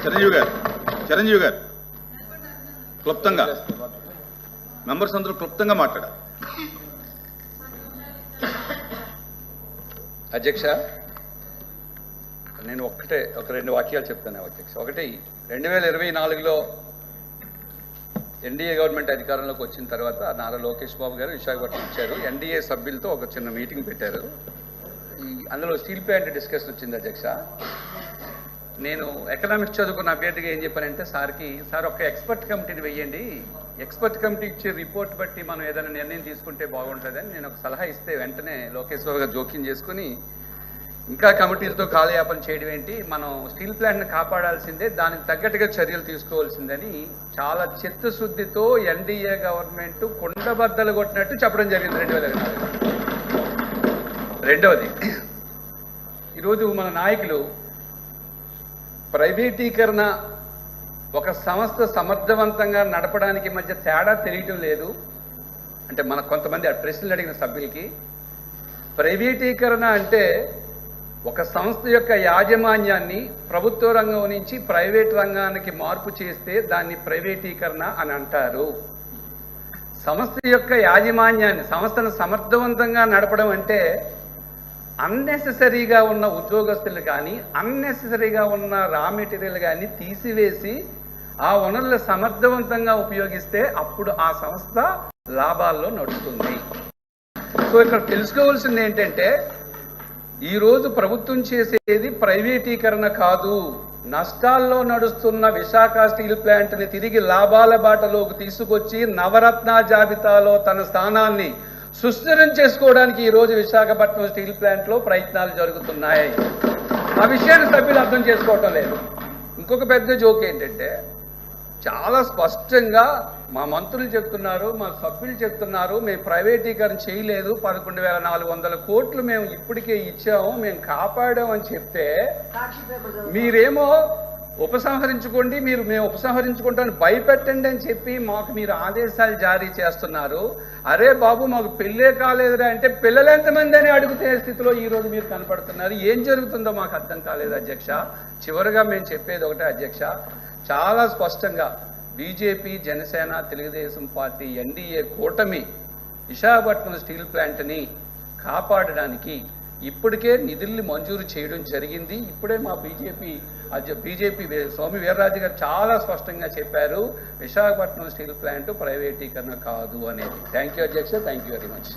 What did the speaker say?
చిరంజీవి గారు క్లుప్తంగా మెంబర్స్ అందరూ క్లుప్తంగా మాట్లాడారు. అధ్యక్ష, నేను ఒక రెండు వాక్యాలు చెప్తాను అధ్యక్ష. ఒకటి, 2024లో ఎన్డీఏ గవర్నమెంట్ అధికారంలోకి వచ్చిన తర్వాత నారా లోకేష్ బాబు గారు విశాఖపట్నం ఇచ్చారు. ఎన్డీఏ సభ్యులతో ఒక చిన్న మీటింగ్ పెట్టారు. అందులో స్టీల్ ప్లాంట్ డిస్కషన్ వచ్చింది అధ్యక్ష. నేను ఎకనామిక్స్ చదువుకున్న అభ్యర్థిగా ఏం చెప్పానంటే సార్ ఒక ఎక్స్పర్ట్ కమిటీని వెయ్యండి, ఎక్స్పర్ట్ కమిటీ ఇచ్చే రిపోర్ట్ బట్టి మనం ఏదైనా నిర్ణయం తీసుకుంటే బాగుంటుందని నేను ఒక సలహా ఇస్తే వెంటనే లోకేష్ బాబు గారు జోక్యం చేసుకుని ఇంకా కమిటీలతో కాలయాపన చేయడం ఏంటి, మనం స్టీల్ ప్లాంట్ని కాపాడాల్సిందే, దానికి తగ్గట్టుగా చర్యలు తీసుకోవాల్సిందని చాలా చిత్తశుద్ధితో ఎన్డీఏ గవర్నమెంట్ కుండబద్దలు కొట్టినట్టు చెప్పడం జరిగింది 2024. రెండవది, ఈరోజు మన నాయకులు ప్రైవేటీకరణ ఒక సంస్థ సమర్థవంతంగా నడపడానికి మధ్య తేడా తెలియటం లేదు అంటే మన కొంతమంది ప్రశ్నలు అడిగిన సభ్యులకి, ప్రైవేటీకరణ అంటే ఒక సంస్థ యొక్క యాజమాన్యాన్ని ప్రభుత్వ రంగం నుంచి ప్రైవేట్ రంగానికి మార్పు చేస్తే దాన్ని ప్రైవేటీకరణ అని అంటారు. సంస్థ యొక్క యాజమాన్యాన్ని, సంస్థను సమర్థవంతంగా నడపడం అంటే అన్నెసెసరీగా ఉన్న ఉద్యోగస్తులు కానీ అన్నెసెసరీగా ఉన్న రా మెటీరియల్ కానీ తీసివేసి ఆ వనరులు సమర్థవంతంగా ఉపయోగిస్తే అప్పుడు ఆ సంస్థ లాభాల్లో నడుస్తుంది. సో ఇక్కడ తెలుసుకోవాల్సింది ఏంటంటే ఈరోజు ప్రభుత్వం చేసేది ప్రైవేటీకరణ కాదు, నష్టాల్లో నడుస్తున్న విశాఖ స్టీల్ ప్లాంట్ని తిరిగి లాభాల బాటలోకి తీసుకొచ్చి నవరత్న జాబితాలో తన స్థానాన్ని సుస్థిరం చేసుకోవడానికి ఈరోజు విశాఖపట్నం స్టీల్ ప్లాంట్లో ప్రయత్నాలు జరుగుతున్నాయి. ఆ విషయాన్ని సభ్యులు అర్థం చేసుకోవటం లేదు. ఇంకొక పెద్ద జోక్ ఏంటంటే చాలా స్పష్టంగా మా మంత్రులు చెప్తున్నారు, మా సభ్యులు చెప్తున్నారు, మేము ప్రైవేటీకరణ చేయలేదు, 11,400 కోట్లు మేము ఇప్పటికే ఇచ్చాము, మేము కాపాడామని చెప్తే మీరేమో ఉపసంహరించుకోండి, మేము ఉపసంహరించుకుంటామని భయపెట్టండి అని చెప్పి మాకు మీరు ఆదేశాలు జారీ చేస్తున్నారు. అరే బాబు మాకు పెళ్ళే కాలేదురా అంటే పిల్లలు ఎంతమంది అని అడుగుతే స్థితిలో ఈరోజు మీరు కనపడుతున్నారు. ఏం జరుగుతుందో మాకు అర్థం కాలేదు అధ్యక్ష. చివరిగా మేము చెప్పేది ఒకటే అధ్యక్ష, చాలా స్పష్టంగా BJP, Janasena, Telugu Desam party NDA కూటమి విశాఖపట్నం స్టీల్ ప్లాంట్ని కాపాడడానికి ఇప్పటికే నిధుల్ని మంజూరు చేయడం జరిగింది. ఇప్పుడే మా బీజేపీ సోము వీర్రాజు గారు చాలా స్పష్టంగా చెప్పారు, విశాఖపట్నం స్టీల్ ప్లాంట్ ప్రైవేటీకరణ కాదు అనేది. థ్యాంక్ యూ అధ్యక్ష, థ్యాంక్ యూ వెరీ మచ్.